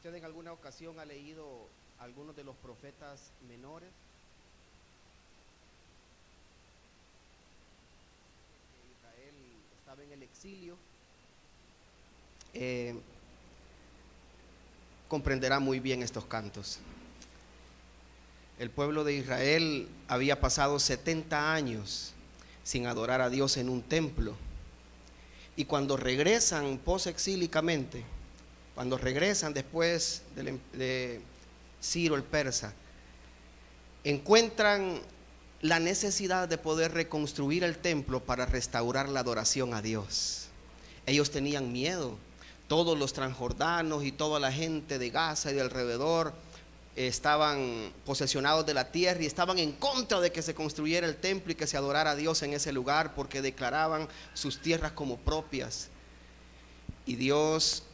¿Usted en alguna ocasión ha leído algunos de los profetas menores? Israel estaba en el exilio. Comprenderá muy bien estos cantos. El pueblo de Israel había pasado 70 años sin adorar a Dios en un templo. Y cuando regresan posexílicamente, cuando regresan después de Ciro el persa, encuentran la necesidad de poder reconstruir el templo para restaurar la adoración a Dios. Ellos tenían miedo. Todos los transjordanos y toda la gente de Gaza y de alrededor estaban posesionados de la tierra y estaban en contra de que se construyera el templo y que se adorara a Dios en ese lugar, porque declaraban sus tierras como propias. Y Dios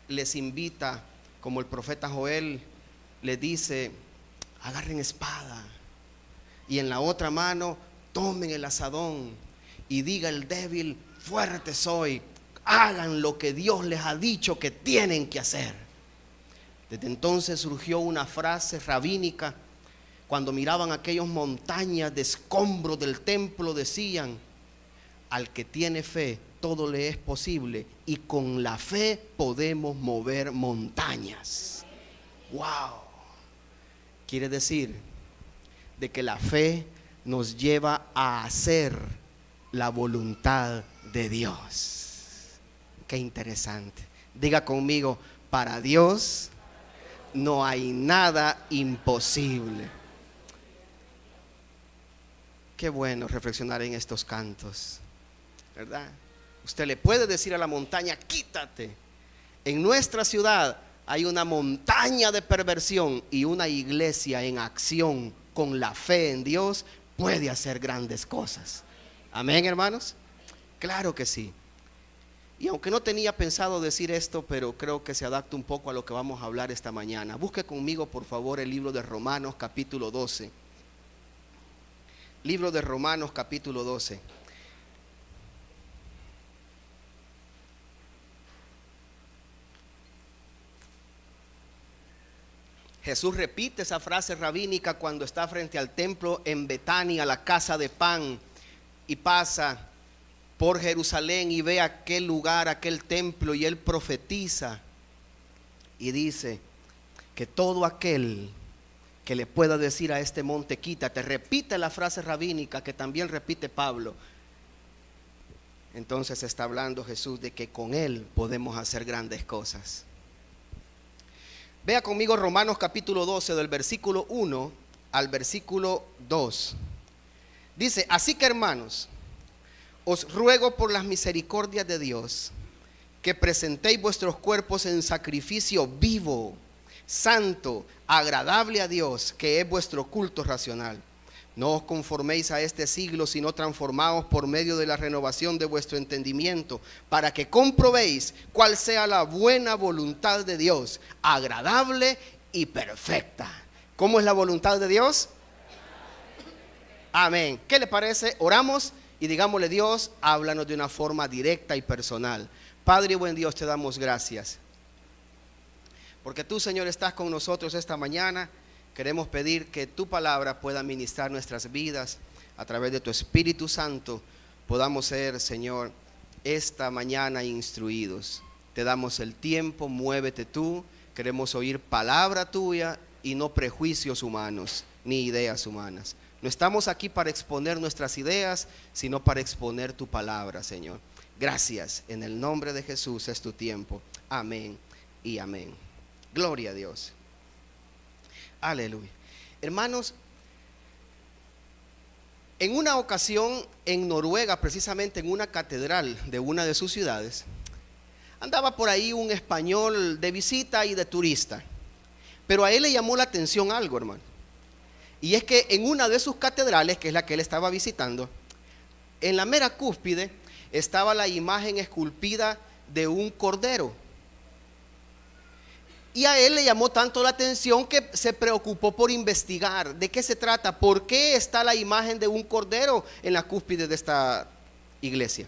les invita, como el profeta Joel les dice: agarren espada y en la otra mano tomen el azadón, y diga el débil: fuerte soy. Hagan lo que Dios les ha dicho que tienen que hacer. Desde entonces surgió una frase rabínica. Cuando miraban aquellas montañas de escombros del templo, decían: al que tiene fe, todo le es posible, y con la fe podemos mover montañas. Wow. Quiere decir de que la fe nos lleva a hacer la voluntad de Dios. Qué interesante. Diga conmigo: para Dios no hay nada imposible. Qué bueno reflexionar en estos cantos, ¿verdad? Usted le puede decir a la montaña: quítate. En nuestra ciudad hay una montaña de perversión, y una iglesia en acción con la fe en Dios puede hacer grandes cosas. Amén, hermanos. Claro que sí. Y aunque no tenía pensado decir esto, pero creo que se adapta un poco a lo que vamos a hablar esta mañana. Busque conmigo, por favor, el libro de Romanos capítulo 12. Libro de Romanos capítulo 12. Jesús repite esa frase rabínica cuando está frente al templo en Betania, la casa de pan, y pasa por Jerusalén y ve aquel lugar, aquel templo, y él profetiza y dice que todo aquel que le pueda decir a este monte: quítate, repite la frase rabínica que también repite Pablo. Entonces está hablando Jesús de que con él podemos hacer grandes cosas. Vea conmigo Romanos capítulo 12, del versículo 1 al versículo 2. Dice: así que, hermanos, os ruego por las misericordias de Dios que presentéis vuestros cuerpos en sacrificio vivo, santo, agradable a Dios, que es vuestro culto racional. No os conforméis a este siglo, sino transformaos por medio de la renovación de vuestro entendimiento, para que comprobéis cuál sea la buena voluntad de Dios, agradable y perfecta. ¿Cómo es la voluntad de Dios? Amén. ¿Qué le parece? Oramos y digámosle: Dios, háblanos de una forma directa y personal. Padre y buen Dios, te damos gracias porque tú, Señor, estás con nosotros esta mañana. Queremos pedir que tu palabra pueda ministrar nuestras vidas a través de tu Espíritu Santo. Podamos ser, Señor, esta mañana instruidos. Te damos el tiempo, muévete tú. Queremos oír palabra tuya y no prejuicios humanos ni ideas humanas. No estamos aquí para exponer nuestras ideas, sino para exponer tu palabra, Señor. Gracias. En el nombre de Jesús es tu tiempo. Amén y amén. Gloria a Dios. Aleluya. Hermanos, en una ocasión en Noruega, precisamente en una catedral de una de sus ciudades, andaba por ahí un español de visita y de turista. Pero a él le llamó la atención algo, hermano. Y es que en una de sus catedrales, que es la que él estaba visitando, en la mera cúspide estaba la imagen esculpida de un cordero. Y a él le llamó tanto la atención que se preocupó por investigar de qué se trata, por qué está la imagen de un cordero en la cúspide de esta iglesia.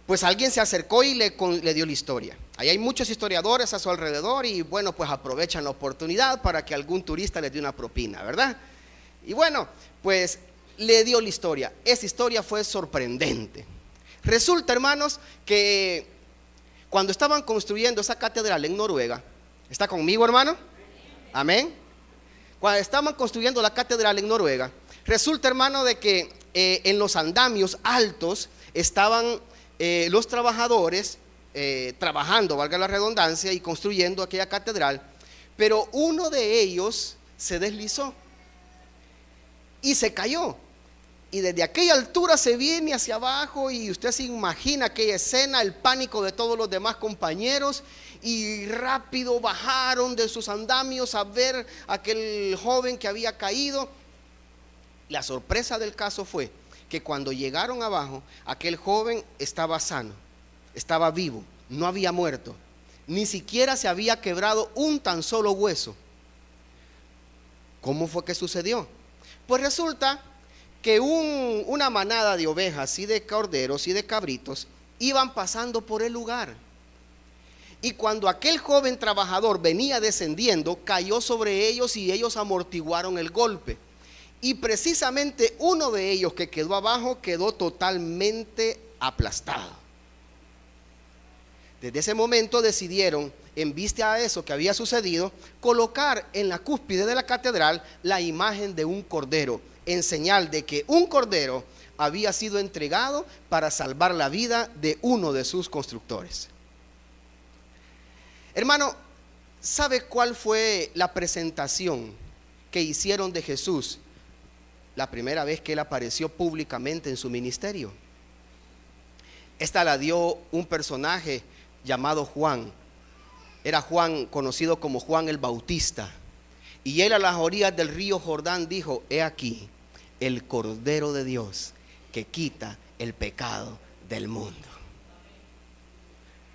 Pues alguien se acercó y le dio la historia. Ahí hay muchos historiadores a su alrededor y bueno, pues aprovechan la oportunidad para que algún turista les dé una propina, ¿verdad? Y bueno, pues le dio la historia. Esa historia fue sorprendente. Resulta, hermanos, que cuando estaban construyendo esa catedral en Noruega, ¿está conmigo, hermano? Amén. Cuando estaban construyendo la catedral en Noruega, resulta, hermano, de que en los andamios altos estaban los trabajadores trabajando, valga la redundancia, y construyendo aquella catedral, pero uno de ellos se deslizó y se cayó. Y desde aquella altura se viene hacia abajo y usted se imagina aquella escena, el pánico de todos los demás compañeros, y rápido bajaron de sus andamios a ver a aquel joven que había caído. La sorpresa del caso fue que cuando llegaron abajo, aquel joven estaba sano, estaba vivo, no había muerto, ni siquiera se había quebrado un tan solo hueso. ¿Cómo fue que sucedió? Pues resulta que una manada de ovejas y de corderos y de cabritos iban pasando por el lugar. Y cuando aquel joven trabajador venía descendiendo, cayó sobre ellos y ellos amortiguaron el golpe. Y precisamente uno de ellos que quedó abajo quedó totalmente aplastado. Desde ese momento decidieron, en vista a eso que había sucedido, colocar en la cúspide de la catedral la imagen de un cordero, en señal de que un cordero había sido entregado para salvar la vida de uno de sus constructores. Hermano, ¿sabe cuál fue la presentación que hicieron de Jesús la primera vez que él apareció públicamente en su ministerio? Esta la dio un personaje llamado Juan. Era Juan, conocido como Juan el Bautista. Y él a las orillas del río Jordán dijo: he aquí el Cordero de Dios que quita el pecado del mundo.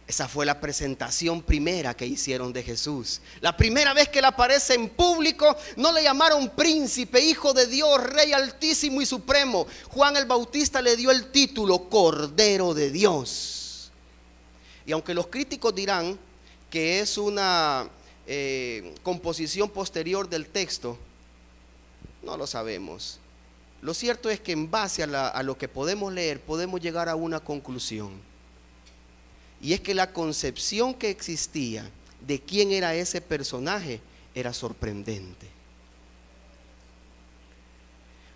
Esa fue la presentación primera que hicieron de Jesús. La primera vez que él aparece en público, no le llamaron príncipe, hijo de Dios, rey altísimo y supremo. Juan el Bautista le dio el título Cordero de Dios. Y aunque los críticos dirán que es una composición posterior del texto, no lo sabemos. Lo cierto es que en base a lo que podemos leer, podemos llegar a una conclusión. Y es que la concepción que existía de quién era ese personaje era sorprendente.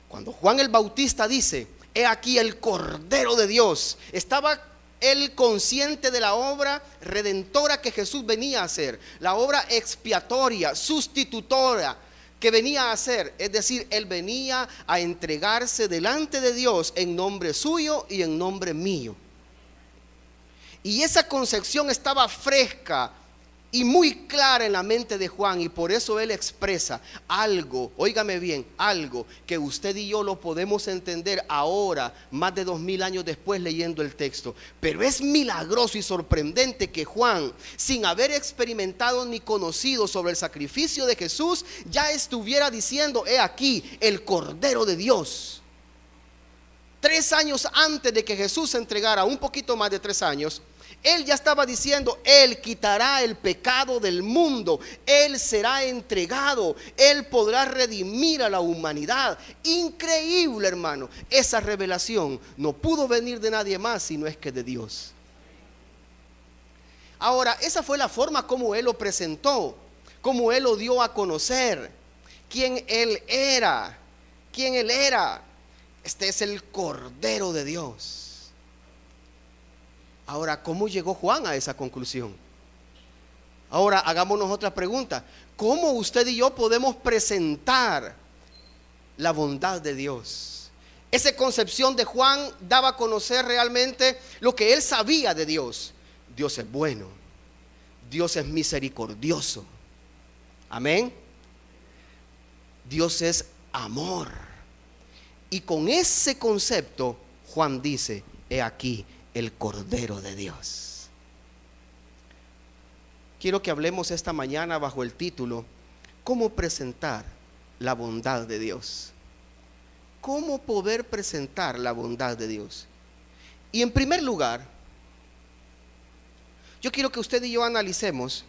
Cuando Juan el Bautista dice: he aquí el Cordero de Dios, estaba él consciente de la obra redentora que Jesús venía a hacer, la obra expiatoria, sustitutora que venía a hacer. Es decir, él venía a entregarse delante de Dios en nombre suyo y en nombre mío. Y esa concepción estaba fresca y muy clara en la mente de Juan, y por eso él expresa algo, óigame bien, algo que usted y yo lo podemos entender ahora, más de 2000 años después, leyendo el texto. Pero es milagroso y sorprendente que Juan, sin haber experimentado ni conocido sobre el sacrificio de Jesús, ya estuviera diciendo: he aquí el Cordero de Dios. 3 años antes de que Jesús se entregara, un poquito más de 3 años, él ya estaba diciendo: él quitará el pecado del mundo, él será entregado, él podrá redimir a la humanidad. Increíble, hermano. Esa revelación no pudo venir de nadie más, sino es que de Dios. Ahora, esa fue la forma como él lo presentó, como él lo dio a conocer, quién él era, quién él era. Este es el Cordero de Dios. Ahora, ¿cómo llegó Juan a esa conclusión? Ahora, hagámonos otra pregunta. ¿Cómo usted y yo podemos presentar la bondad de Dios? Esa concepción de Juan daba a conocer realmente lo que él sabía de Dios. Dios es bueno, Dios es misericordioso. Amén. Dios es amor. Y con ese concepto, Juan dice: he aquí el Cordero de Dios. Quiero que hablemos esta mañana bajo el título: ¿cómo presentar la bondad de Dios? ¿Cómo poder presentar la bondad de Dios? Y en primer lugar, Yo quiero que usted y yo analicemos.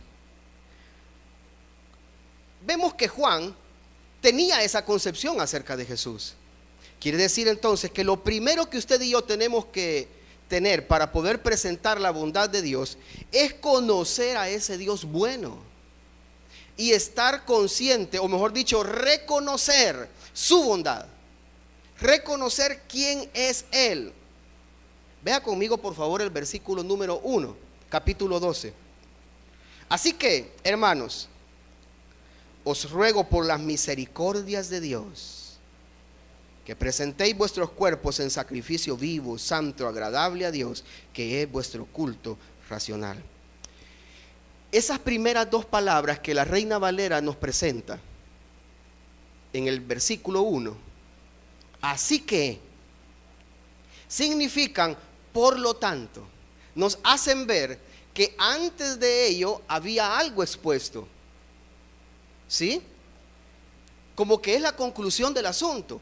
Vemos que Juan tenía esa concepción acerca de Jesús. Quiere decir entonces que lo primero que usted y yo tenemos que tener para poder presentar la bondad de Dios es conocer a ese Dios bueno y estar consciente, o mejor dicho, reconocer su bondad, reconocer quién es Él. Vea conmigo por favor el versículo número 1, capítulo 12. Así que, hermanos, os ruego por las misericordias de Dios que presentéis vuestros cuerpos en sacrificio vivo, santo, agradable a Dios, que es vuestro culto racional. Esas primeras dos palabras que la Reina Valera nos presenta en el versículo 1, así que, significan por lo tanto, nos hacen ver que antes de ello había algo expuesto, ¿sí? Como que es la conclusión del asunto.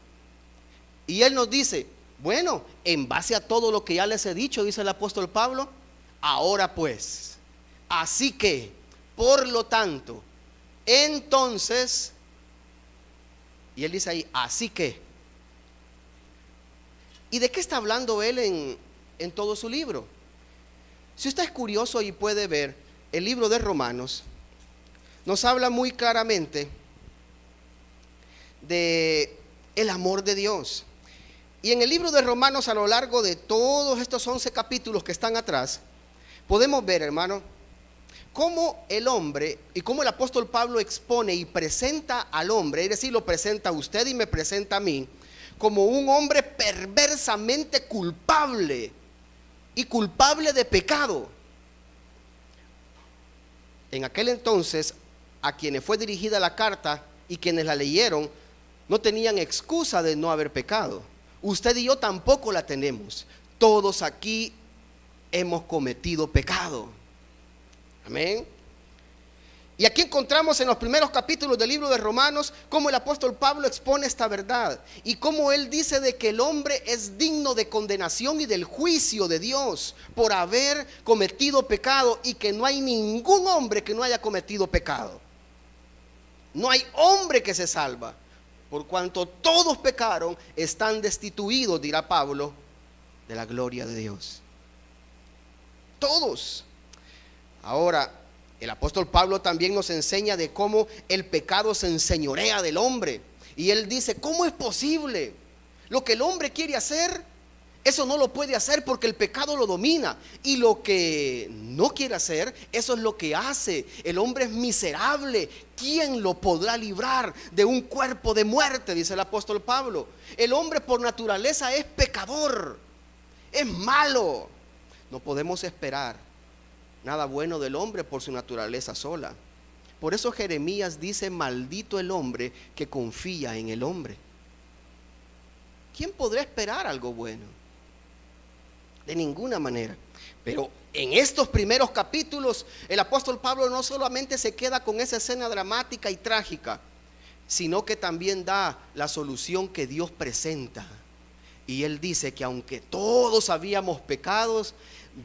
Y él nos dice, bueno, en base a todo lo que ya les he dicho, dice el apóstol Pablo, ahora pues, así que, por lo tanto, entonces, y él dice ahí, así que. ¿Y de qué está hablando él en todo su libro? Si usted es curioso y puede ver el libro de Romanos, nos habla muy claramente de el amor de Dios. Y en el libro de Romanos, a lo largo de todos estos 11 capítulos que están atrás, podemos ver, hermano, cómo el hombre y cómo el apóstol Pablo expone y presenta al hombre, es decir, lo presenta a usted y me presenta a mí, como un hombre perversamente culpable y culpable de pecado. En aquel entonces, a quienes fue dirigida la carta y quienes la leyeron, no tenían excusa de no haber pecado. Usted y yo tampoco la tenemos. Todos aquí hemos cometido pecado. Amén. Y aquí encontramos en los primeros capítulos del libro de Romanos cómo el apóstol Pablo expone esta verdad y cómo él dice de que el hombre es digno de condenación y del juicio de Dios por haber cometido pecado, y que no hay ningún hombre que no haya cometido pecado. No hay hombre que se salva, por cuanto todos pecaron, están destituidos, dirá Pablo, de la gloria de Dios. Todos. Ahora, el apóstol Pablo también nos enseña de cómo el pecado se enseñorea del hombre. Y él dice, ¿cómo es posible? Lo que el hombre quiere hacer, eso no lo puede hacer porque el pecado lo domina. Y lo que no quiere hacer, eso es lo que hace. El hombre es miserable. ¿Quién lo podrá librar de un cuerpo de muerte? Dice el apóstol Pablo. El hombre por naturaleza es pecador, es malo. No podemos esperar nada bueno del hombre por su naturaleza sola. Por eso Jeremías dice, maldito el hombre que confía en el hombre. ¿Quién podrá esperar algo bueno? De ninguna manera. Pero en estos primeros capítulos, el apóstol Pablo no solamente se queda con esa escena dramática y trágica, sino que también da la solución que Dios presenta. Y él dice que aunque todos habíamos pecados,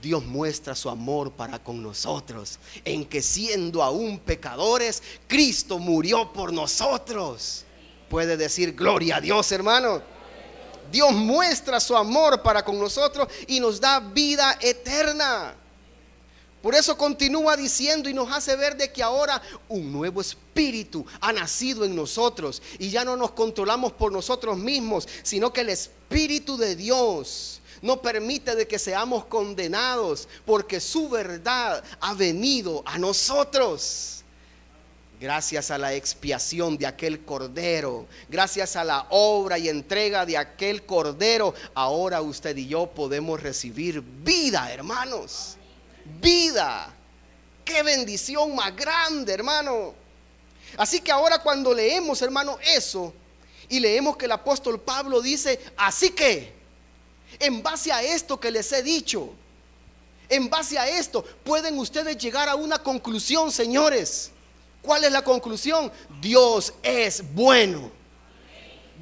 Dios muestra su amor para con nosotros, en que siendo aún pecadores, Cristo murió por nosotros. Puede decir gloria a Dios, hermano. Dios muestra su amor para con nosotros y nos da vida eterna. Por eso continúa diciendo y nos hace ver de que ahora un nuevo espíritu ha nacido en nosotros y ya no nos controlamos por nosotros mismos, sino que el Espíritu de Dios no permite de que seamos condenados, porque su verdad ha venido a nosotros. Gracias a la expiación de aquel cordero, gracias a la obra y entrega de aquel cordero, ahora usted y yo podemos recibir vida, hermanos. Vida. Qué bendición más grande, hermano. Así que ahora cuando leemos, hermano, eso, y leemos que el apóstol Pablo dice, así que, en base a esto que les he dicho, en base a esto, pueden ustedes llegar a una conclusión, señores. ¿Cuál es la conclusión? Dios es bueno.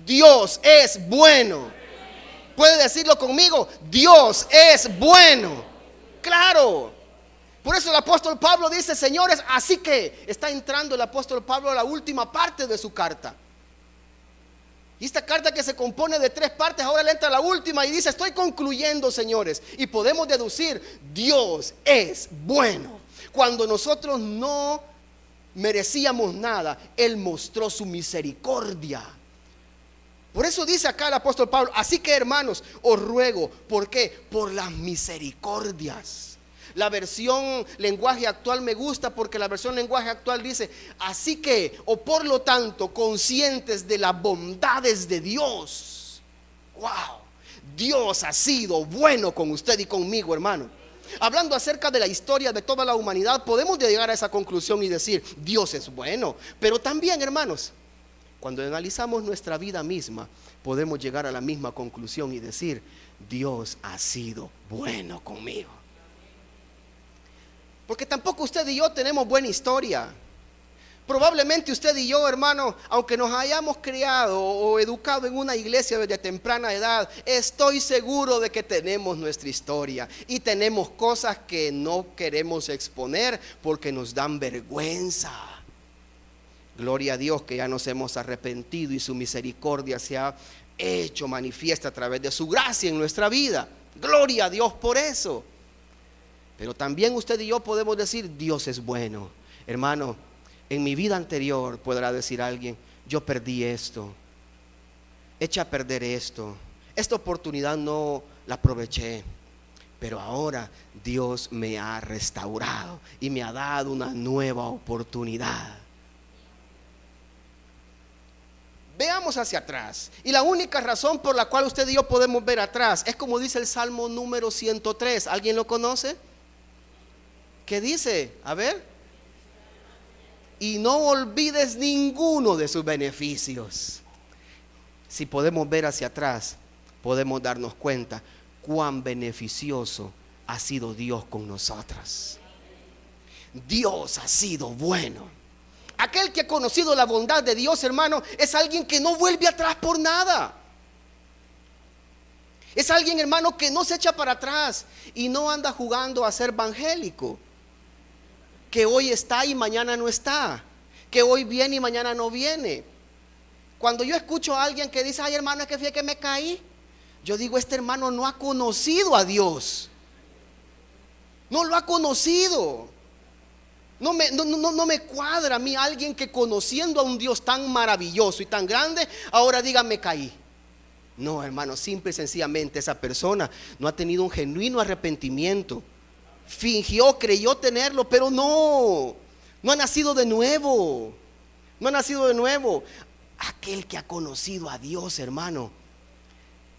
Dios es bueno. ¿Puede decirlo conmigo? Dios es bueno. Claro. Por eso el apóstol Pablo dice, señores, así que está entrando el apóstol Pablo a la última parte de su carta. Y esta carta, que se compone de 3 partes, ahora le entra la última y dice, estoy concluyendo, señores. Y podemos deducir, Dios es bueno. Cuando nosotros no merecíamos nada, Él mostró su misericordia. Por eso dice acá el apóstol Pablo, así que, hermanos, os ruego. ¿Por qué? Por las misericordias. La versión lenguaje actual me gusta, porque la versión lenguaje actual dice, así que, o por lo tanto, conscientes de las bondades de Dios. Wow, Dios ha sido bueno con usted y conmigo, hermano. Hablando acerca de la historia de toda la humanidad, podemos llegar a esa conclusión y decir, Dios es bueno. Pero también, hermanos, cuando analizamos nuestra vida misma, podemos llegar a la misma conclusión y decir, Dios ha sido bueno conmigo. Porque tampoco usted y yo tenemos buena historia. Probablemente usted y yo, hermano, aunque nos hayamos criado o educado en una iglesia desde temprana edad, estoy seguro de que tenemos nuestra historia y tenemos cosas que no queremos exponer porque nos dan vergüenza. Gloria a Dios que ya nos hemos arrepentido y su misericordia se ha hecho manifiesta a través de su gracia en nuestra vida. Gloria a Dios por eso. Pero también usted y yo podemos decir, Dios es bueno. Hermano, en mi vida anterior podrá decir alguien, yo perdí esto, eché a perder esto, esta oportunidad no la aproveché, pero ahora Dios me ha restaurado y me ha dado una nueva oportunidad. Veamos hacia atrás. Y la única razón por la cual usted y yo podemos ver atrás es como dice el Salmo número 103. ¿Alguien lo conoce? ¿Qué dice? A ver. Y no olvides ninguno de sus beneficios. Si podemos ver hacia atrás, podemos darnos cuenta cuán beneficioso ha sido Dios con nosotros. Dios ha sido bueno. Aquel que ha conocido la bondad de Dios, hermano, es alguien que no vuelve atrás por nada. Es alguien, hermano, que no se echa para atrás y no anda jugando a ser evangélico, que hoy está y mañana no está, que hoy viene y mañana no viene. Cuando yo escucho a alguien que dice, ay, hermano, es que fíjate que me caí, yo digo, este hermano no ha conocido a Dios, no lo ha conocido. No me cuadra a mí alguien que, conociendo a un Dios tan maravilloso y tan grande, ahora diga, me caí. No, hermano, simple y sencillamente esa persona no ha tenido un genuino arrepentimiento. Fingió, creyó tenerlo, pero no ha nacido de nuevo. No ha nacido de nuevo. Aquel que ha conocido a Dios, hermano,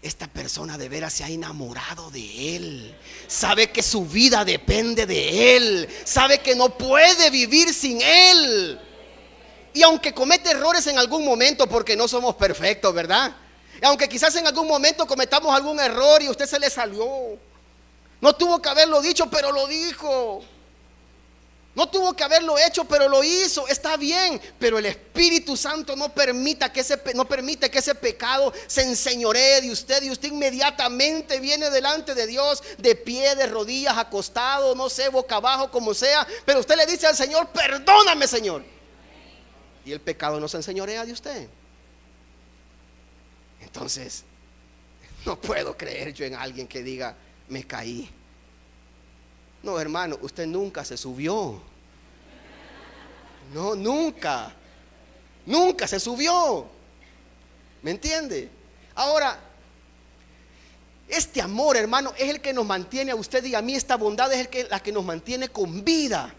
esta persona de veras se ha enamorado de Él. Sabe que su vida depende de Él. Sabe que no puede vivir sin Él. Y aunque comete errores en algún momento, porque no somos perfectos, ¿verdad? Aunque quizás en algún momento cometamos algún error y a usted se le salió, no tuvo que haberlo dicho, pero lo dijo. No tuvo que haberlo hecho, pero lo hizo. Está bien, pero el Espíritu Santo no permite que ese pecado se enseñoree de usted. Y usted inmediatamente viene delante de Dios, de pie, de rodillas, acostado, no sé, boca abajo, como sea. Pero usted le dice al Señor, perdóname, Señor. Y el pecado no se enseñorea de usted. Entonces, no puedo creer yo en alguien que diga, me caí. No, hermano, usted nunca se subió. No, nunca se subió. ¿Me entiende? Ahora, este amor, hermano, es el que nos mantiene a usted y a mí. Esta bondad es la que nos mantiene con vida.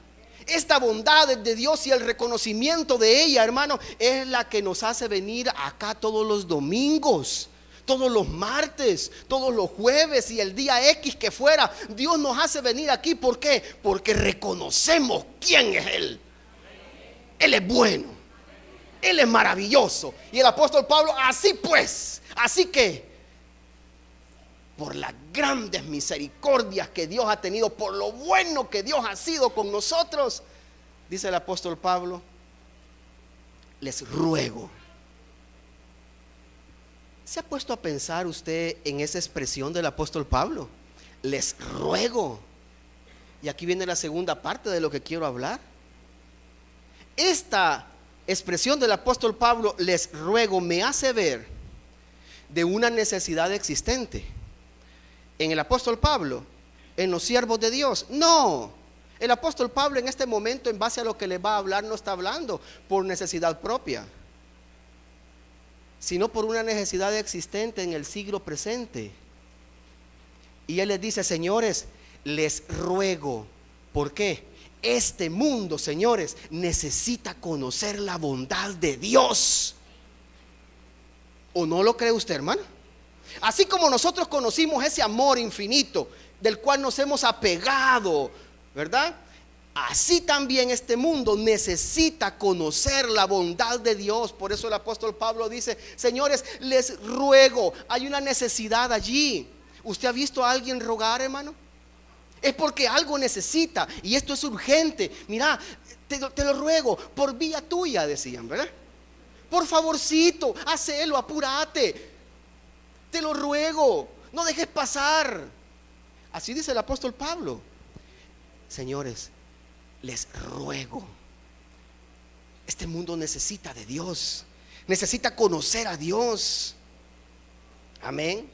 Esta bondad de Dios y el reconocimiento de ella, hermano, es la que nos hace venir acá todos los domingos, todos los martes, todos los jueves y el día X que fuera. Dios nos hace venir aquí. ¿Por qué? Porque reconocemos quién es Él. Él es bueno, Él es maravilloso. Y el apóstol Pablo, así pues, así que por las grandes misericordias que Dios ha tenido, por lo bueno que Dios ha sido con nosotros, dice el apóstol Pablo, les ruego. ¿Se ha puesto a pensar usted en esa expresión del apóstol Pablo? Les ruego. Y aquí viene la segunda parte de lo que quiero hablar. Esta expresión del apóstol Pablo, les ruego, me hace ver de una necesidad existente en el apóstol Pablo, en los siervos de Dios. No, el apóstol Pablo en este momento, en base a lo que le va a hablar, no está hablando por necesidad propia, sino por una necesidad existente en el siglo presente. Y él les dice, señores, les ruego. ¿Por qué? Este mundo, señores, necesita conocer la bondad de Dios. ¿O no lo cree usted, hermano? Así como nosotros conocimos ese amor infinito del cual nos hemos apegado, ¿verdad? Así también este mundo necesita conocer la bondad de Dios. Por eso el apóstol Pablo dice, señores, les ruego. Hay una necesidad allí. ¿Usted ha visto a alguien rogar, hermano? Es porque algo necesita y esto es urgente. Mira, te lo ruego, por vía tuya, decían, ¿verdad? Por favorcito, hacelo, apúrate. Te lo ruego, no dejes pasar. Así dice el apóstol Pablo. Señores, les ruego. Este mundo necesita de Dios, necesita conocer a Dios. Amén.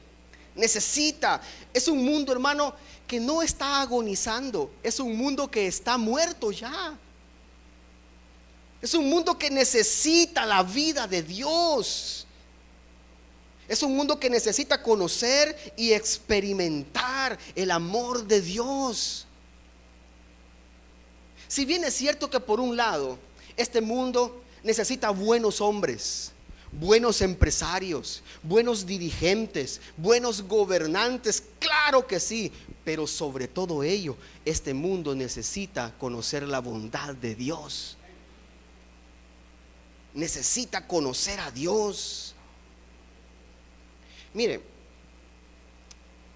Necesita. Es un mundo, hermano, que no está agonizando. Es un mundo que está muerto ya. Es un mundo que necesita la vida de Dios. Es un mundo que necesita conocer y experimentar el amor de Dios. Si bien es cierto que por un lado este mundo necesita buenos hombres, buenos empresarios, buenos dirigentes, buenos gobernantes, claro que sí, pero sobre todo ello, este mundo necesita conocer la bondad de Dios. Necesita conocer a Dios. Mire,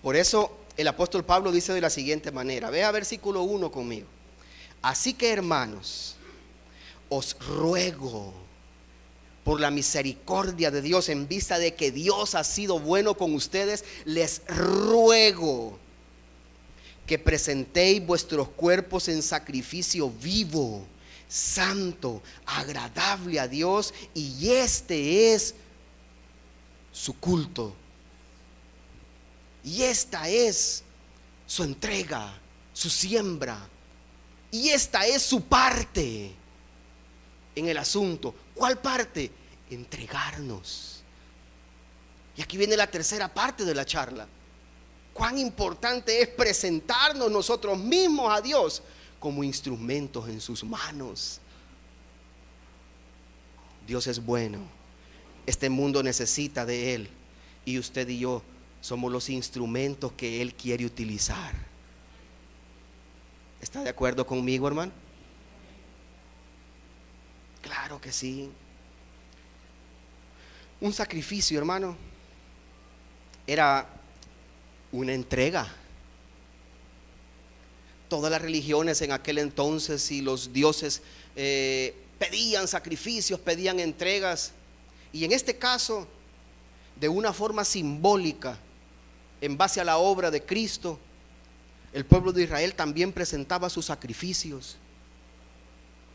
por eso el apóstol Pablo dice de la siguiente manera. Vea versículo 1 conmigo. Así que, hermanos, os ruego por la misericordia de Dios, en vista de que Dios ha sido bueno con ustedes, les ruego que presentéis vuestros cuerpos en sacrificio vivo, santo, agradable a Dios, y este es su culto. Y esta es su entrega, su siembra. Y esta es su parte en el asunto. ¿Cuál parte? Entregarnos. Y aquí viene la tercera parte de la charla. Cuán importante es presentarnos nosotros mismos a Dios como instrumentos en sus manos. Dios es bueno. Este mundo necesita de Él. Y usted y yo somos los instrumentos que Él quiere utilizar. ¿Está de acuerdo conmigo, hermano? Claro que sí. Un sacrificio, hermano, era una entrega. Todas las religiones en aquel entonces y los dioses pedían sacrificios, pedían entregas. Y en este caso, de una forma simbólica, en base a la obra de Cristo, el pueblo de Israel también presentaba sus sacrificios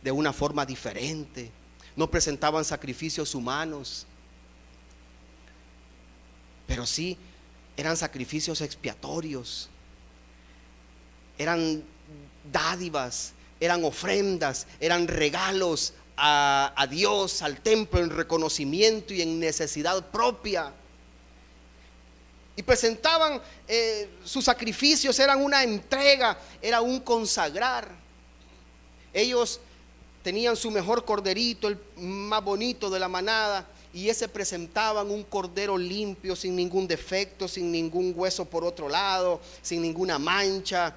de una forma diferente. No presentaban sacrificios humanos, pero sí eran sacrificios expiatorios. Eran dádivas, eran ofrendas, eran regalos a Dios, al templo, en reconocimiento y en necesidad propia. Y presentaban sus sacrificios, eran una entrega, era un consagrar. Ellos tenían su mejor corderito, el más bonito de la manada, y ese presentaban un cordero limpio, sin ningún defecto, sin ningún hueso por otro lado, sin ninguna mancha.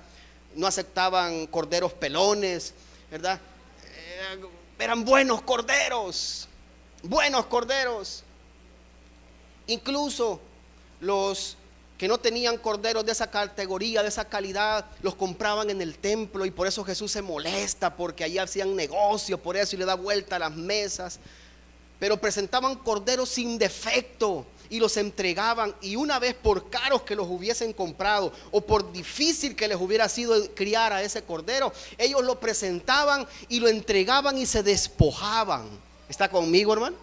No aceptaban corderos pelones, ¿verdad? Eran buenos corderos, buenos corderos. Incluso los que no tenían corderos de esa categoría, de esa calidad, los compraban en el templo, y por eso Jesús se molesta, porque allí hacían negocio por eso, y le da vuelta a las mesas. Pero presentaban corderos sin defecto, y los entregaban, y una vez por caros que los hubiesen comprado o por difícil que les hubiera sido criar a ese cordero, ellos lo presentaban y lo entregaban y se despojaban. ¿Está conmigo, hermano?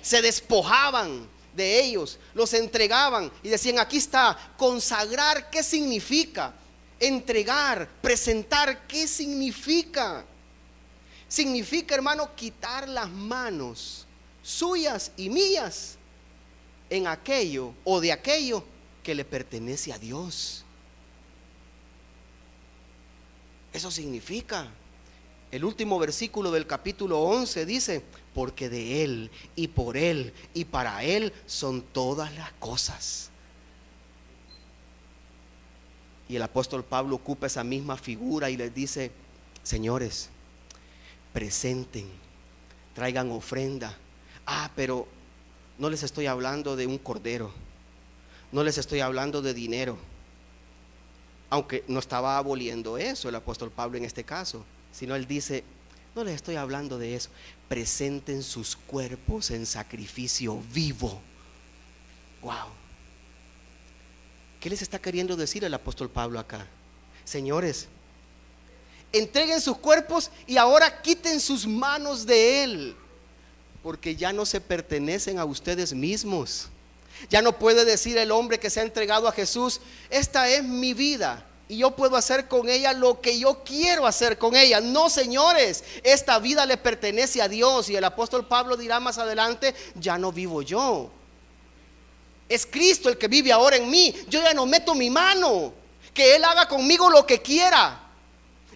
Se despojaban de ellos, los entregaban y decían: aquí está. Consagrar, ¿qué significa? Entregar, presentar, ¿qué significa? Significa, hermano, quitar las manos suyas y mías en aquello o de aquello que le pertenece a Dios. Eso significa. El último versículo del capítulo 11 dice: porque de Él y por Él y para Él son todas las cosas. Y el apóstol Pablo ocupa esa misma figura y les dice: señores, presenten, traigan ofrenda. Pero no les estoy hablando de un cordero, no les estoy hablando de dinero, aunque no estaba aboliendo eso el apóstol Pablo en este caso, sino él dice: no les estoy hablando de eso. Presenten sus cuerpos en sacrificio vivo. Wow. ¿Qué les está queriendo decir el apóstol Pablo acá? Señores, entreguen sus cuerpos y ahora quiten sus manos de él, porque ya no se pertenecen a ustedes mismos. Ya no puede decir el hombre que se ha entregado a Jesús: esta es mi vida y yo puedo hacer con ella lo que yo quiero hacer con ella. No, señores, esta vida le pertenece a Dios. Y el apóstol Pablo dirá más adelante: ya no vivo yo, es Cristo el que vive ahora en mí. Yo ya no meto mi mano, que Él haga conmigo lo que quiera.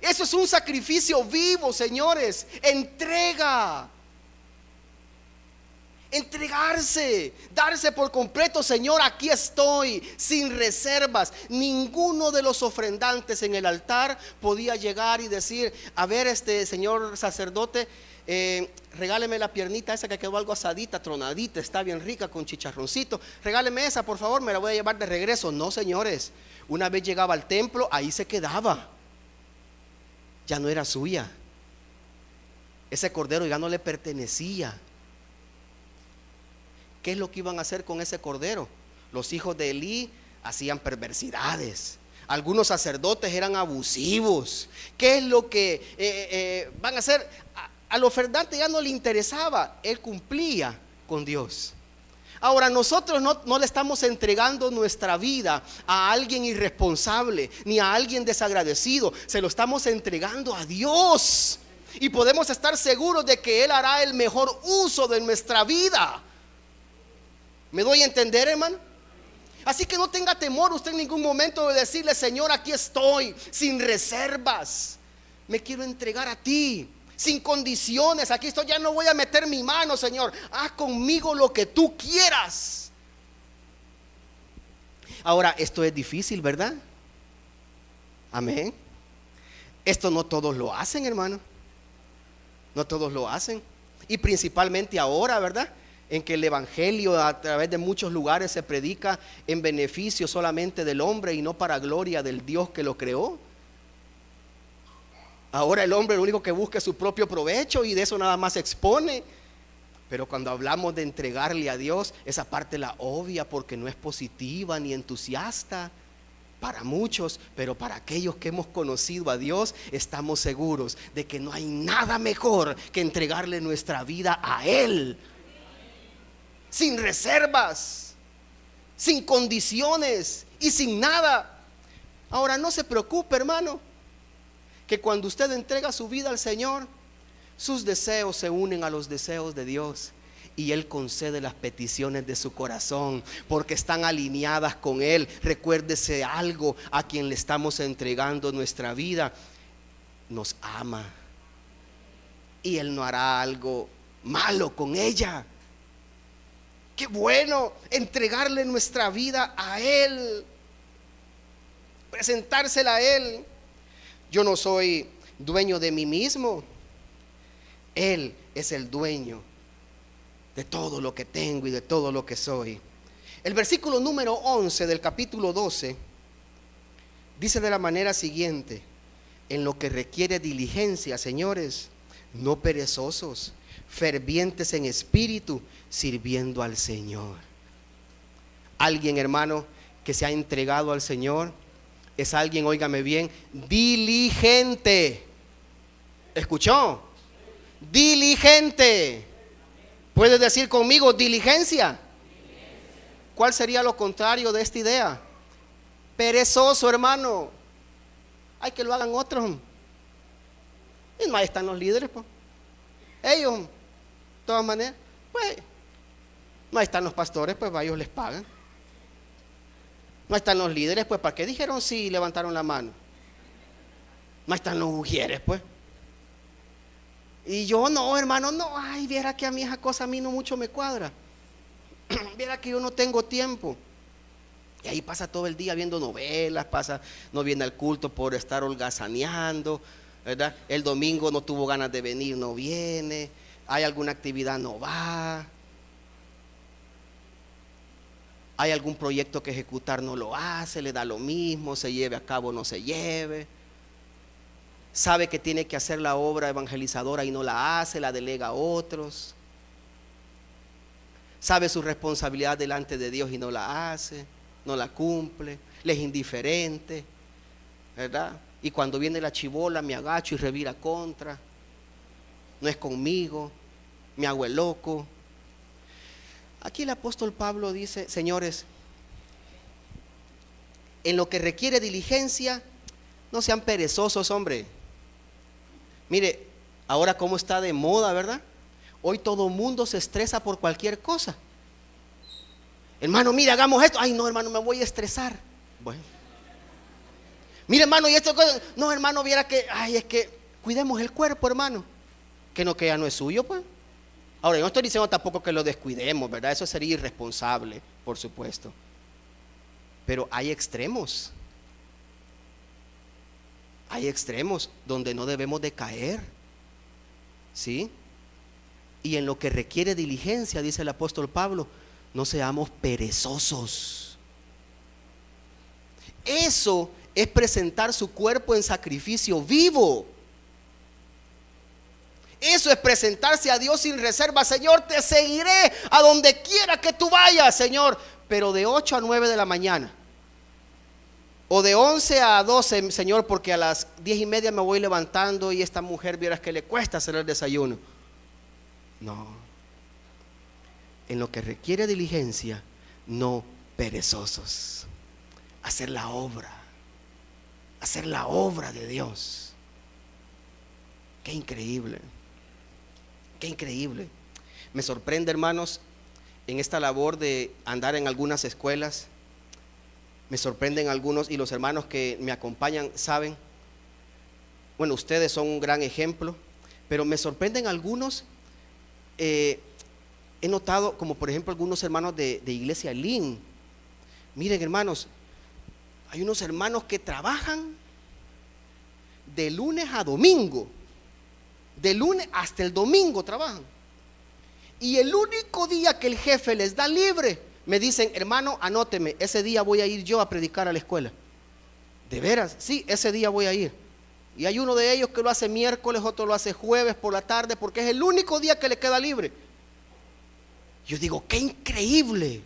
Eso es un sacrificio vivo, señores. Entrega, entregarse, darse por completo. Señor, aquí estoy, sin reservas. Ninguno de los ofrendantes en el altar podía llegar y decir: a ver, señor sacerdote, regáleme la piernita esa que quedó algo asadita, tronadita, está bien rica con chicharroncito, regáleme esa por favor, me la voy a llevar de regreso. No, señores, una vez llegaba al templo, ahí se quedaba, ya no era suya. Ese cordero ya no le pertenecía. ¿Qué es lo que iban a hacer con ese cordero? Los hijos de Elí hacían perversidades. Algunos sacerdotes eran abusivos. ¿Qué es lo que van a hacer? Al ofrendante ya no le interesaba, él cumplía con Dios. Ahora nosotros no le estamos entregando nuestra vida a alguien irresponsable ni a alguien desagradecido. Se lo estamos entregando a Dios, y podemos estar seguros de que Él hará el mejor uso de nuestra vida. ¿Me doy a entender, hermano? Así que no tenga temor usted en ningún momento de decirle: Señor, aquí estoy, sin reservas, me quiero entregar a ti, sin condiciones, aquí estoy, ya no voy a meter mi mano, Señor, haz conmigo lo que tú quieras. Ahora, esto es difícil, ¿verdad? Amén. Esto no todos lo hacen, hermano. No todos lo hacen. Y principalmente ahora, ¿verdad?, en que el evangelio a través de muchos lugares se predica en beneficio solamente del hombre y no para gloria del Dios que lo creó. Ahora el hombre lo único que busca es su propio provecho y de eso nada más se expone. Pero cuando hablamos de entregarle a Dios, esa parte la obvia porque no es positiva ni entusiasta para muchos, pero para aquellos que hemos conocido a Dios estamos seguros de que no hay nada mejor que entregarle nuestra vida a Él, sin reservas, sin condiciones y sin nada. Ahora no se preocupe, hermano, que cuando usted entrega su vida al Señor, sus deseos se unen a los deseos de Dios y Él concede las peticiones de su corazón porque están alineadas con Él. Recuérdese algo: a quien le estamos entregando nuestra vida nos ama y Él no hará algo malo con ella. Qué bueno entregarle nuestra vida a Él, presentársela a Él. Yo no soy dueño de mí mismo, Él es el dueño de todo lo que tengo y de todo lo que soy. El versículo número 11 del capítulo 12 dice de la manera siguiente: en lo que requiere diligencia, señores, no perezosos, fervientes en espíritu, sirviendo al Señor. Alguien, hermano, que se ha entregado al Señor es alguien, óigame bien, diligente. ¿Escuchó? Diligente. ¿Puedes decir conmigo diligencia? ¿Cuál sería lo contrario de esta idea? Perezoso, hermano. Hay que lo hagan otros. Y no, ahí están los líderes, pues. Ellos, de todas maneras, pues, no, ahí están los pastores, pues a ellos les pagan. No están los líderes, pues, ¿para qué dijeron sí y levantaron la mano? No están los ujieres, pues. Y yo no, hermano, no, ay, viera que a mí esa cosa a mí no mucho me cuadra. Viera que yo no tengo tiempo. Y ahí pasa todo el día viendo novelas, no viene al culto por estar holgazaneando, ¿verdad? El domingo no tuvo ganas de venir, no viene. Hay alguna actividad, no va. Hay algún proyecto que ejecutar, no lo hace, le da lo mismo, se lleve a cabo, no se lleve. Sabe que tiene que hacer la obra evangelizadora y no la hace, la delega a otros. Sabe su responsabilidad delante de Dios y no la hace, no la cumple, le es indiferente, ¿verdad? Y cuando viene la chibola me agacho y revira contra. No es conmigo, me hago el loco. Aquí el apóstol Pablo dice, señores, en lo que requiere diligencia, no sean perezosos, hombre. Mire, ahora cómo está de moda, ¿verdad? Hoy todo mundo se estresa por cualquier cosa. Hermano, mire, hagamos esto. Ay, no, hermano, me voy a estresar. Bueno. Mire, hermano, y esto, no, hermano, viera que, ay, es que cuidemos el cuerpo, hermano. Que ya no es suyo, pues. Ahora, yo no estoy diciendo tampoco que lo descuidemos, ¿verdad? Eso sería irresponsable, por supuesto. Pero hay extremos. Hay extremos donde no debemos de caer. ¿Sí? Y en lo que requiere diligencia, dice el apóstol Pablo, no seamos perezosos. Eso es presentar su cuerpo en sacrificio vivo. Eso es presentarse a Dios sin reserva. Señor, te seguiré a donde quiera que tú vayas, Señor, pero de 8 a 9 de la mañana. O de 11 a 12, Señor, porque a las 10:30 me voy levantando y esta mujer, vieras que le cuesta hacer el desayuno. No. En lo que requiere diligencia, no perezosos. Hacer la obra de Dios. Qué increíble. Qué increíble. Me sorprende, hermanos, en esta labor de andar en algunas escuelas. Me sorprenden algunos, y los hermanos que me acompañan saben. Bueno, ustedes son un gran ejemplo, pero me sorprenden algunos. He notado, como por ejemplo algunos hermanos de Iglesia Lin. Miren, hermanos, hay unos hermanos que trabajan de lunes a domingo. De lunes hasta el domingo trabajan. Y el único día que el jefe les da libre, me dicen, hermano, anóteme, ese día voy a ir yo a predicar a la escuela. ¿De veras? Sí, ese día voy a ir. Y hay uno de ellos que lo hace miércoles, otro lo hace jueves por la tarde, porque es el único día que le queda libre. Yo digo, qué increíble.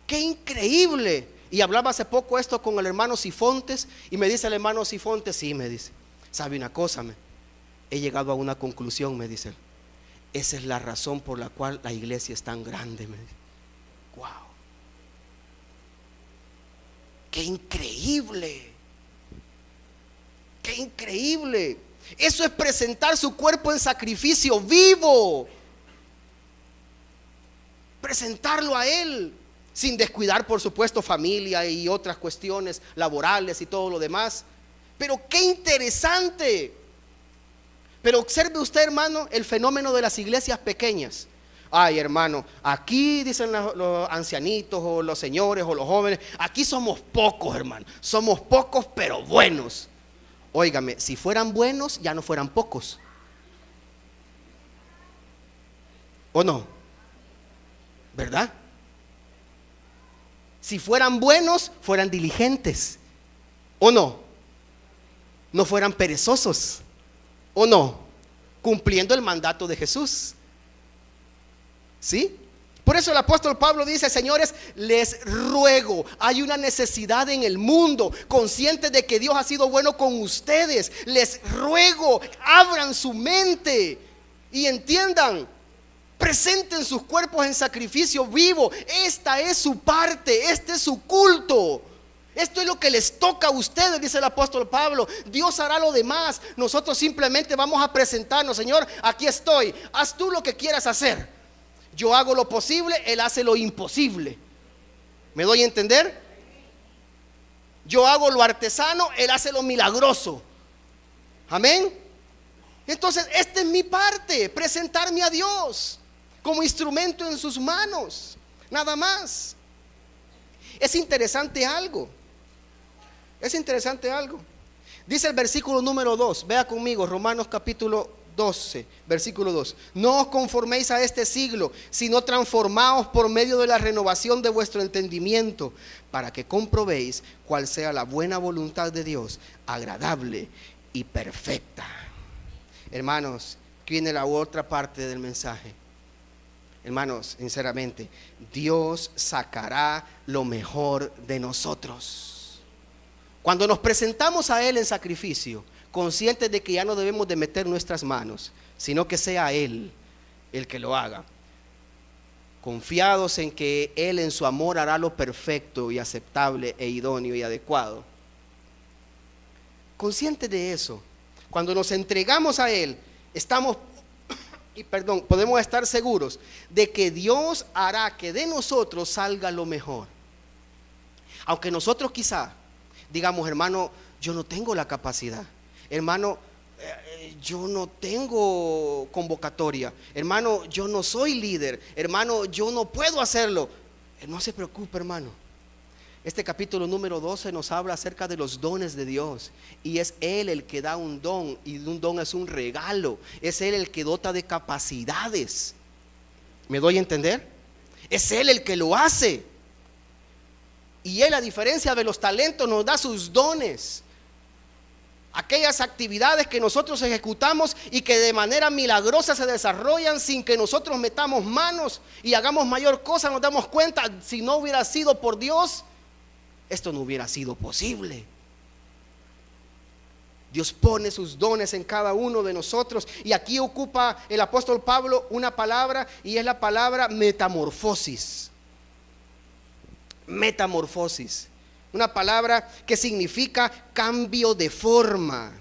Qué increíble. Y hablaba hace poco esto con el hermano Sifontes, y me dice el hermano Sifontes, sí, me dice, ¿sabe una cosa? He llegado a una conclusión, me dice él. Esa es la razón por la cual la iglesia es tan grande, me dice. Wow. Qué increíble. Qué increíble. Eso es presentar su cuerpo en sacrificio vivo. Presentarlo a Él, sin descuidar, por supuesto, familia y otras cuestiones laborales y todo lo demás. Pero qué interesante. Pero observe usted, hermano, el fenómeno de las iglesias pequeñas. Ay, hermano, aquí dicen los ancianitos o los señores o los jóvenes, aquí somos pocos, hermano. Somos pocos pero buenos. Óigame, si fueran buenos ya no fueran pocos. ¿O no? ¿Verdad? Si fueran buenos, fueran diligentes. ¿O no? No fueran perezosos. ¿O no? Cumpliendo el mandato de Jesús. ¿Sí? Por eso el apóstol Pablo dice: señores, les ruego, hay una necesidad en el mundo, conscientes de que Dios ha sido bueno con ustedes. Les ruego, abran su mente y entiendan, presenten sus cuerpos en sacrificio vivo. Esta es su parte, este es su culto. Esto es lo que les toca a ustedes, dice el apóstol Pablo. Dios hará lo demás. Nosotros simplemente vamos a presentarnos: Señor, aquí estoy, haz tú lo que quieras hacer. Yo hago lo posible, Él hace lo imposible. ¿Me doy a entender? Yo hago lo artesano, Él hace lo milagroso. Amén. Entonces esta es mi parte: presentarme a Dios como instrumento en sus manos, nada más. Es interesante algo. Dice el versículo número 2, vea conmigo, Romanos capítulo 12, versículo 2: no os conforméis a este siglo, sino transformaos por medio de la renovación de vuestro entendimiento, para que comprobéis cuál sea la buena voluntad de Dios, agradable y perfecta. Hermanos, aquí viene la otra parte del mensaje. Hermanos, sinceramente, Dios sacará lo mejor de nosotros. Cuando nos presentamos a Él en sacrificio, conscientes de que ya no debemos de meter nuestras manos, sino que sea Él el que lo haga, confiados en que Él en su amor hará lo perfecto y aceptable e idóneo y adecuado. Conscientes de eso, cuando nos entregamos a Él, podemos estar seguros de que Dios hará que de nosotros salga lo mejor. Aunque nosotros quizá digamos: hermano, yo no tengo la capacidad. Hermano, yo no tengo convocatoria. Hermano, yo no soy líder. Hermano, yo no puedo hacerlo. No se preocupe, hermano. Este capítulo número 12 nos habla acerca de los dones de Dios. Y es Él el que da un don. Y un don es un regalo. Es Él el que dota de capacidades. ¿Me doy a entender? Es Él el que lo hace. Y Él, a diferencia de los talentos, nos da sus dones. Aquellas actividades que nosotros ejecutamos y que de manera milagrosa se desarrollan sin que nosotros metamos manos y hagamos mayor cosa, nos damos cuenta: si no hubiera sido por Dios, esto no hubiera sido posible. Dios pone sus dones en cada uno de nosotros. Y aquí ocupa el apóstol Pablo una palabra, y es la palabra metamorfosis. Metamorfosis, una palabra que significa cambio de forma,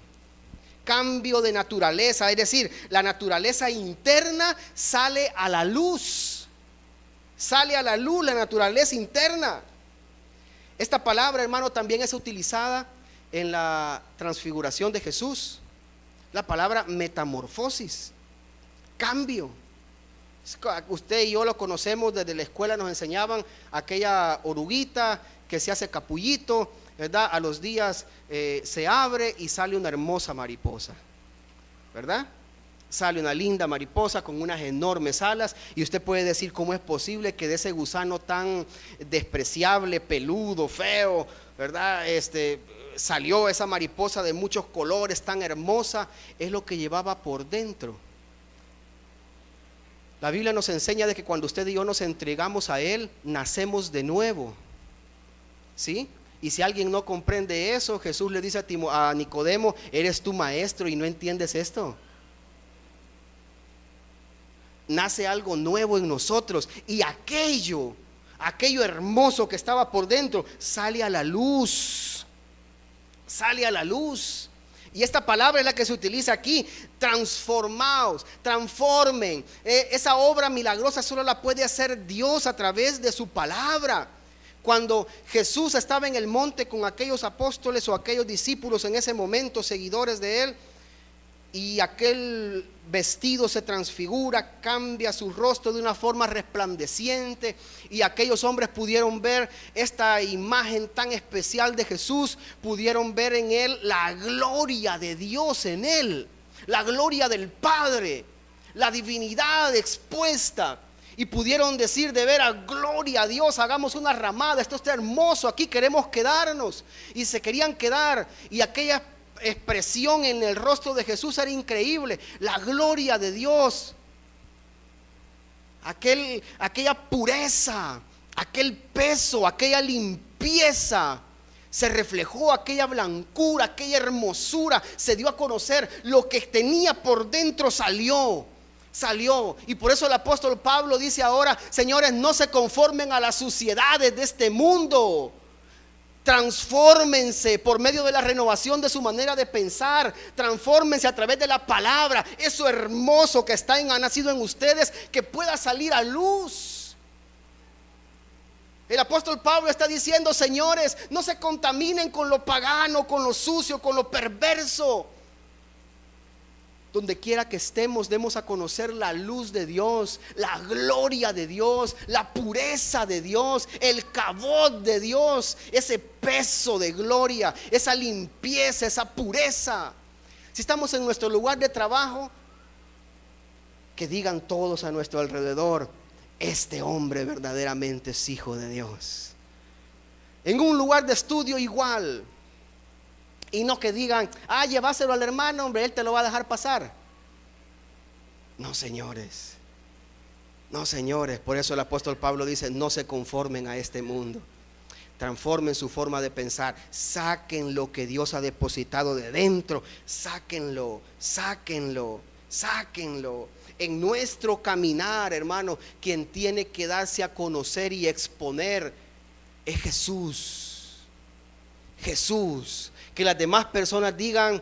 cambio de naturaleza. Es decir, la naturaleza interna sale a la luz. Sale a la luz la naturaleza interna. Esta palabra, hermano, también es utilizada en la transfiguración de Jesús. La palabra metamorfosis, cambio. Usted y yo lo conocemos desde la escuela, nos enseñaban aquella oruguita que se hace capullito, ¿verdad? A los días se abre y sale una hermosa mariposa, ¿verdad? Sale una linda mariposa con unas enormes alas, y usted puede decir: ¿cómo es posible que de ese gusano tan despreciable, peludo, feo, ¿verdad? Salió esa mariposa de muchos colores, tan hermosa? Es lo que llevaba por dentro. La Biblia nos enseña de que cuando usted y yo nos entregamos a Él, nacemos de nuevo, ¿sí? Y si alguien no comprende eso, Jesús le dice a Nicodemo: ¿eres tu maestro y no entiendes esto? Nace algo nuevo en nosotros, y aquello hermoso que estaba por dentro sale a la luz. Sale a la luz. Y esta palabra es la que se utiliza aquí: transformaos, transformen. Esa obra milagrosa solo la puede hacer Dios a través de su palabra. Cuando Jesús estaba en el monte con aquellos apóstoles o aquellos discípulos en ese momento, seguidores de Él, y aquel vestido se transfigura, cambia su rostro de una forma resplandeciente, y aquellos hombres pudieron ver esta imagen tan especial de Jesús, pudieron ver en Él la gloria de Dios en Él, la gloria del Padre, la divinidad expuesta, y pudieron decir: de veras, gloria a Dios, hagamos una ramada, esto está hermoso, aquí queremos quedarnos. Y se querían quedar, y aquella expresión en el rostro de Jesús era increíble, la gloria de Dios. aquella pureza, aquel peso, aquella limpieza, se reflejó, aquella blancura, aquella hermosura, se dio a conocer. Lo que tenía por dentro salió. Y por eso el apóstol Pablo dice ahora: señores, no se conformen a las suciedades de este mundo. Transfórmense por medio de la renovación de su manera de pensar. Transfórmense a través de la palabra. Eso hermoso que ha nacido en ustedes, que pueda salir a luz. El apóstol Pablo está diciendo: señores, no se contaminen con lo pagano, con lo sucio, con lo perverso. Donde quiera que estemos, demos a conocer la luz de Dios, la gloria de Dios, la pureza de Dios, el cabot de Dios, ese peso de gloria, esa limpieza, esa pureza. Si estamos en nuestro lugar de trabajo, que digan todos a nuestro alrededor: este hombre verdaderamente es hijo de Dios. En un lugar de estudio igual. Y no que digan: llévaselo al hermano, hombre, él te lo va a dejar pasar. No, señores. Por eso el apóstol Pablo dice: no se conformen a este mundo. Transformen su forma de pensar. Saquen lo que Dios ha depositado de dentro. Sáquenlo. En nuestro caminar, hermano, quien tiene que darse a conocer y exponer es Jesús. Que las demás personas digan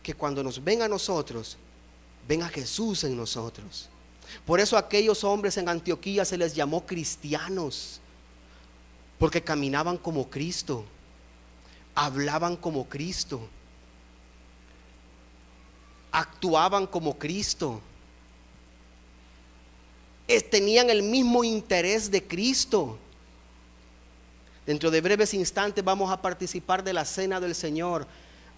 que cuando nos ven a nosotros, ven a Jesús en nosotros. Por eso a aquellos hombres en Antioquía se les llamó cristianos, porque caminaban como Cristo, hablaban como Cristo, actuaban como Cristo, tenían el mismo interés de Cristo. Dentro de breves instantes vamos a participar de la cena del Señor.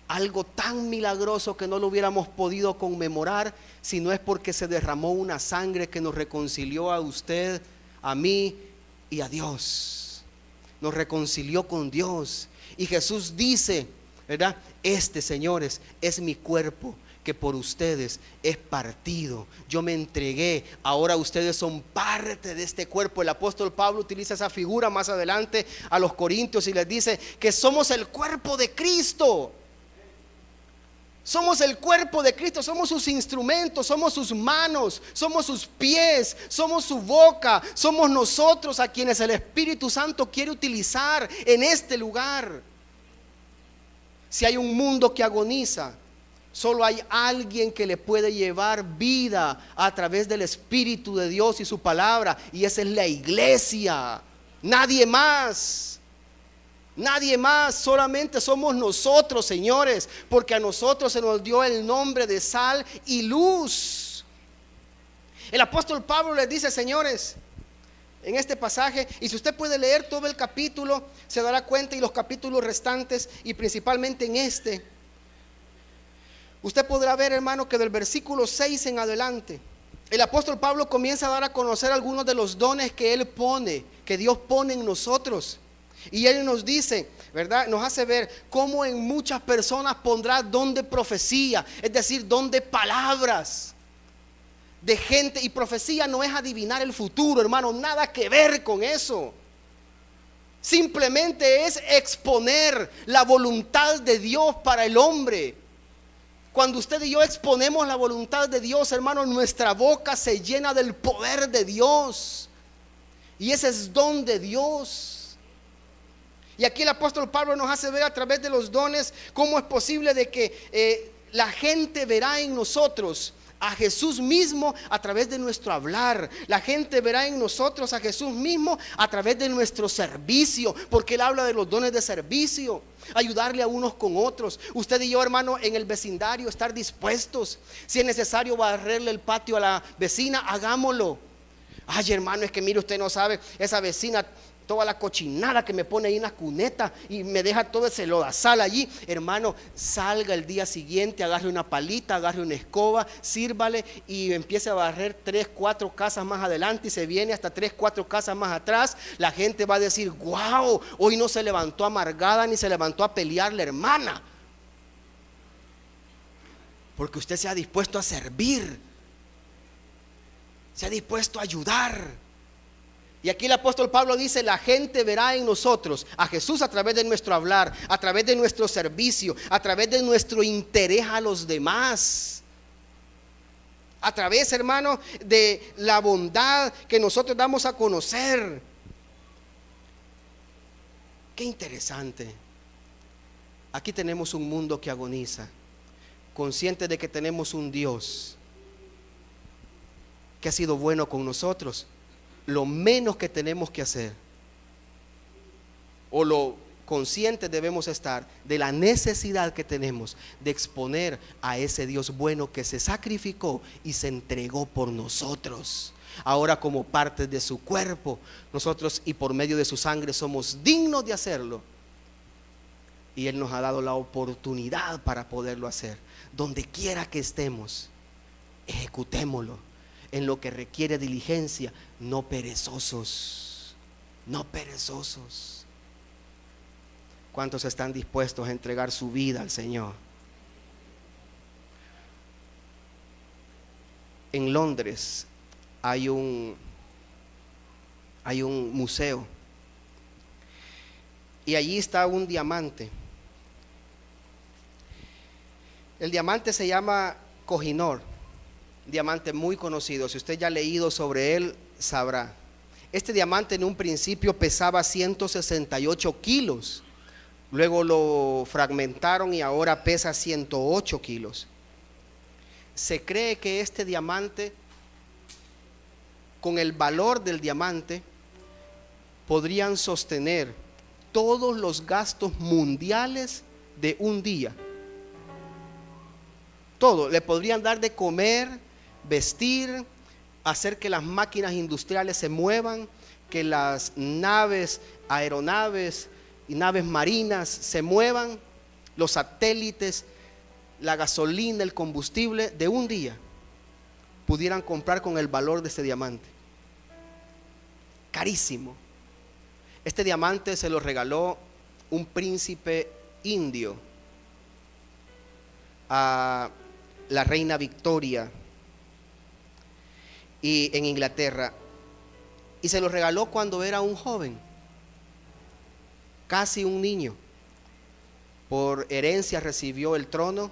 Algo tan milagroso que no lo hubiéramos podido conmemorar si no es porque se derramó una sangre que nos reconcilió a usted, a mí y a Dios. Nos reconcilió con Dios. Y Jesús dice, ¿verdad? Señores, es mi cuerpo, que por ustedes es partido. Yo me entregué, ahora ustedes son parte de este cuerpo. El apóstol Pablo utiliza esa figura más adelante a los corintios y les dice que somos el cuerpo de Cristo. Somos el cuerpo de Cristo, somos sus instrumentos, somos sus manos, somos sus pies, somos su boca, somos nosotros a quienes el Espíritu Santo quiere utilizar en este lugar. Si hay un mundo que agoniza, solo hay alguien que le puede llevar vida a través del Espíritu de Dios y su palabra, y esa es la iglesia. Nadie más, solamente somos nosotros, señores, porque a nosotros se nos dio el nombre de sal y luz. El apóstol Pablo les dice, señores, en este pasaje, y si usted puede leer todo el capítulo, se dará cuenta, y los capítulos restantes, y principalmente en usted podrá ver, hermano, que del versículo 6 en adelante, el apóstol Pablo comienza a dar a conocer algunos de los dones que él pone, que Dios pone en nosotros. Y él nos dice, ¿verdad? Nos hace ver cómo en muchas personas pondrá don de profecía, es decir, don de palabras de gente. Y profecía no es adivinar el futuro, hermano, nada que ver con eso. Simplemente es exponer la voluntad de Dios para el hombre. Cuando usted y yo exponemos la voluntad de Dios, hermano, nuestra boca se llena del poder de Dios. Y ese es don de Dios. Y aquí el apóstol Pablo nos hace ver a través de los dones cómo es posible de que la gente verá en nosotros a Jesús mismo a través de nuestro hablar. La gente verá en nosotros a Jesús mismo a través de nuestro servicio, porque él habla de los dones de servicio, ayudarle a unos con otros. Usted y yo, hermano, en el vecindario estar dispuestos. Si es necesario barrerle el patio a la vecina, hagámoslo. Ay, hermano, es que mire, usted no sabe, esa vecina, toda la cochinada que me pone ahí en la cuneta y me deja todo ese lodazal allí. Hermano, salga el día siguiente, agarre una palita, agarre una escoba, sírvale y empiece a barrer 3, 4 casas más adelante, y se viene hasta 3, 4 casas más atrás. La gente va a decir, wow, hoy no se levantó amargada ni se levantó a pelear la hermana, porque usted se ha dispuesto a servir. se ha dispuesto a ayudar. Y aquí el apóstol Pablo dice: la gente verá en nosotros a Jesús a través de nuestro hablar, a través de nuestro servicio, a través de nuestro interés a los demás, a través, hermano, de la bondad que nosotros damos a conocer. Qué interesante. Aquí tenemos un mundo que agoniza, consciente de que tenemos un Dios que ha sido bueno con nosotros. Lo menos que tenemos que hacer, o lo conscientes debemos estar de la necesidad que tenemos de exponer a ese Dios bueno que se sacrificó y se entregó por nosotros. Ahora, como parte de su cuerpo, nosotros, y por medio de su sangre, somos dignos de hacerlo. Y Él nos ha dado la oportunidad para poderlo hacer. Donde quiera que estemos, ejecutémoslo en lo que requiere diligencia, no perezosos, no perezosos. ¿Cuántos están dispuestos a entregar su vida al Señor? En Londres hay un museo, y allí está un diamante. El diamante se llama Kohinoor, diamante muy conocido. Si usted ya ha leído sobre él, sabrá. Este diamante en un principio pesaba 168 kilos. Luego lo fragmentaron y ahora pesa 108 kilos. Se cree que este diamante, con el valor del diamante, podrían sostener todos los gastos mundiales de un día. Todo, le podrían dar de comer, vestir, hacer que las máquinas industriales se muevan, que las naves, aeronaves y naves marinas se muevan, los satélites, la gasolina, el combustible de un día pudieran comprar con el valor de este diamante. Carísimo. Este diamante se lo regaló un príncipe indio a la reina Victoria y en Inglaterra, y se lo regaló cuando era un joven, casi un niño. Por herencia recibió el trono,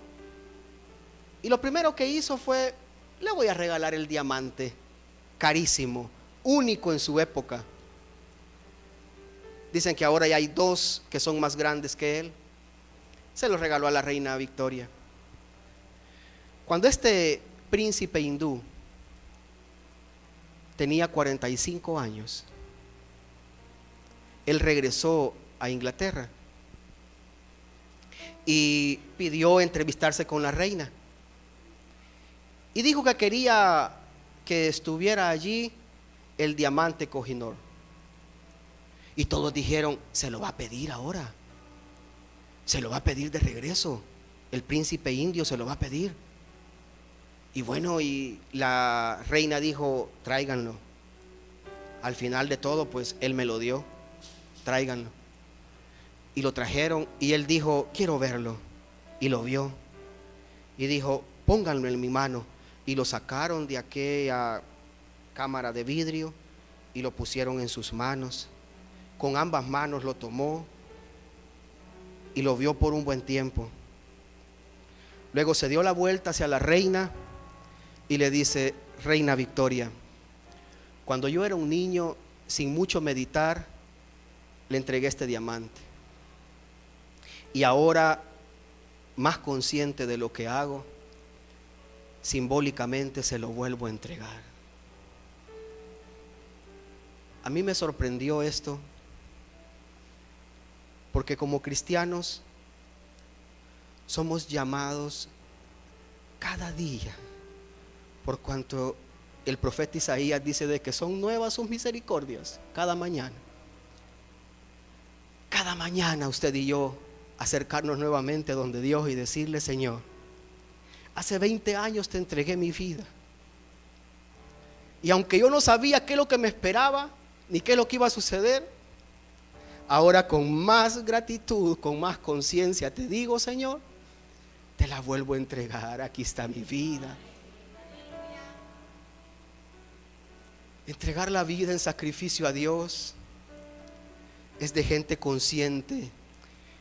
y lo primero que hizo fue: le voy a regalar el diamante, carísimo, único en su época. Dicen que ahora ya hay dos que son más grandes que él. Se lo regaló a la reina Victoria. Cuando este príncipe hindú tenía 45 años, él regresó a Inglaterra y pidió entrevistarse con la reina, y dijo que quería que estuviera allí el diamante Kohinoor. Y todos dijeron: se lo va a pedir ahora, se lo va a pedir de regreso, el príncipe indio se lo va a pedir. Y bueno, y la reina dijo: tráiganlo. Al final de todo, pues él me lo dio, tráiganlo. Y lo trajeron, y él dijo: quiero verlo. Y lo vio y dijo: pónganlo en mi mano. Y lo sacaron de aquella cámara de vidrio y lo pusieron en sus manos. Con ambas manos lo tomó y lo vio por un buen tiempo. Luego se dio la vuelta hacia la reina y le dice: reina Victoria, cuando yo era un niño, sin mucho meditar, le entregué este diamante, y ahora, más consciente de lo que hago, simbólicamente se lo vuelvo a entregar. A mí me sorprendió esto, porque como cristianos somos llamados cada día, por cuanto el profeta Isaías dice de que son nuevas sus misericordias cada mañana. Cada mañana usted y yo acercarnos nuevamente donde Dios y decirle: Señor, hace 20 años te entregué mi vida, y aunque yo no sabía qué es lo que me esperaba ni qué es lo que iba a suceder, ahora con más gratitud, con más conciencia te digo: Señor, te la vuelvo a entregar, aquí está mi vida. Entregar la vida en sacrificio a Dios es de gente consciente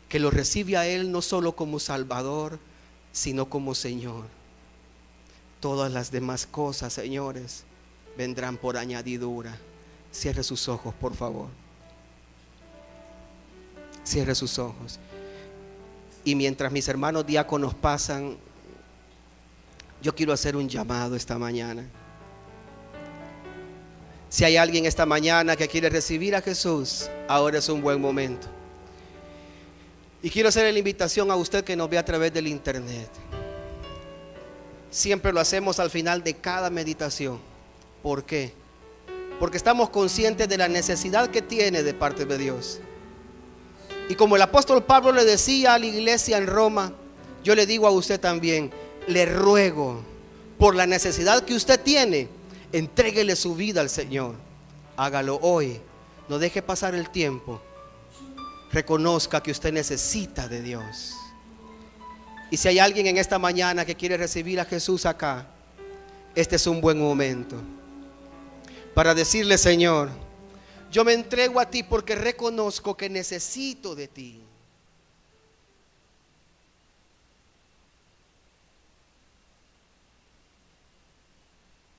que lo recibe a Él no solo como Salvador, sino como Señor. Todas las demás cosas, señores, vendrán por añadidura. Cierre sus ojos, por favor. Cierre sus ojos. Y mientras mis hermanos diáconos pasan, yo quiero hacer un llamado esta mañana. Si hay alguien esta mañana que quiere recibir a Jesús, ahora es un buen momento. Y quiero hacer la invitación a usted que nos ve a través del internet. Siempre lo hacemos al final de cada meditación. ¿Por qué? Porque estamos conscientes de la necesidad que tiene de parte de Dios. Y como el apóstol Pablo le decía a la iglesia en Roma, yo le digo a usted también, le ruego por la necesidad que usted tiene, entréguele su vida al Señor. Hágalo hoy, no deje pasar el tiempo. Reconozca que usted necesita de Dios. Y si hay alguien en esta mañana que quiere recibir a Jesús acá, este es un buen momento para decirle: Señor, yo me entrego a ti porque reconozco que necesito de ti.